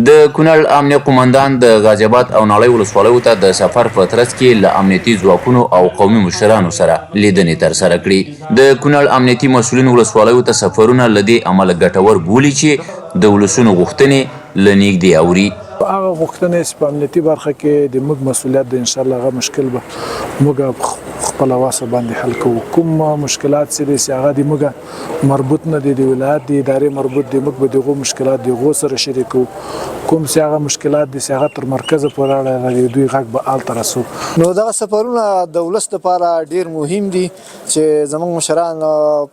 د کونړ امنیه قومندان د غازی آباد او ناړۍ ولسوالیو ته د سفر په ترڅ کې له امنیتي ځواکونو او قومي مشرانو سره لیدنې ترسره کړي. د کونړ امنیتي مسؤلین ولسوالیو ته سفرونه له دې امله ګټور بولي چې د ولسونو غوښتنې له نږدې اوري. هغه غوښتنې چې په امنیتي برخه کې د موږ مسؤلیت دی، انشاءالله هغه مشکل به موږ خپله واسه باندې حل کوو. کوم مشکلات چې دي چې هغه د موږ مربوط نه دي، د ولایت د ادارې مربوط دي، موږ به دغو مشکلات د هغو سره شریکو. کوم چې هغه مشکلات دي چې هغه تر مرکزه پورې اړه دوی غږ به هلته رسو. نو دغه سفرونه د ولس لپاره ډېر مهم دي چې زموږ مشران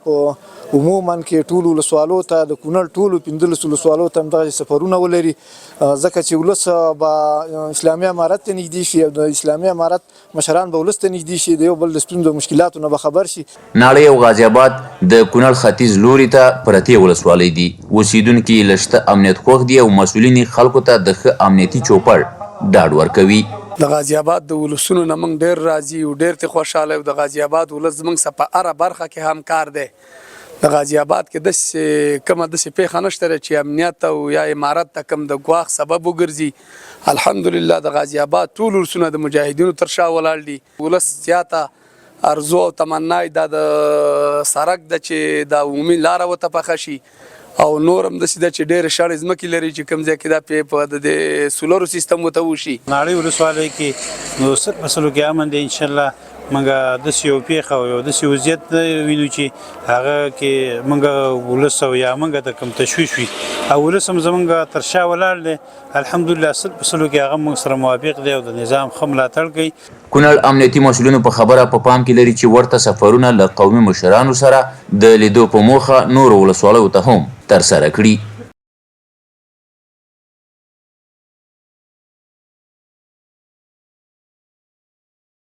په عموما کې ټولو ولسوالو ته د کونړ ټولو 15 ولسوالو ته همدغه سفرونه ولري، ځکه چې ولس به اسلامي امارت ته نږدې شي او د اسلامي امارت مشران به ولس ته نږدې شي، د یو بل د ستونزو مشکلاتو نه به خبر شي. ناړۍ او غازی آباد د کونړ ختیځ لوري ته پرتې ولسوالۍ دي. اوسیدونکي له شته امنیت خوښ دي او مسؤلین خلکو ته د ښه امنیتي چوپړ ډاډ ورکوي. د غازی آباد د ولسونو نه موږ ډېر راضي او ډېر ترې خوشحاله یو. د غازی آباد ولس زموږ سره په هره برخه کې همکار دی. د غازی آباد کې داسې کومه داسې پیښه نشته چې امنیت او یا امارت ته کوم د ګواښ سبب وګرځي. الحمدلله د غازی آباد ټول ولسونه د مجاهدینو تر شا ولاړ دي. ولس زیاته ارزو او تمنا دا د سړک ده چې د عمومي لاره ورته پخه شي او نور هم داسې ده چې ډېرې شاړې ځمکې لري چې کوم ځای کې دا په د سولرو سیستم ورته وشي. ناړۍ ولسوالۍ کې نو صرف مسلو کې امن دی انشاءالله. موږ داسې یو پېښه او یو داسې وضعیت وینو چې هغه کې موږ ولس او یا موږ ته کوم تشویش وي او ولس هم زموږ تر شا ولاړ دی. الحمدلله صرف مسلو کې هغه موږ سره موافق دی او د نظام ښه ملاتړ کوي. کونړ امنیتي مسؤلینو په خبره په پام کې لري چې ورته سفرونه له قومي مشرانو سره د لیدو په موخه نورو ولسوالیو ته هم ترسره کړي.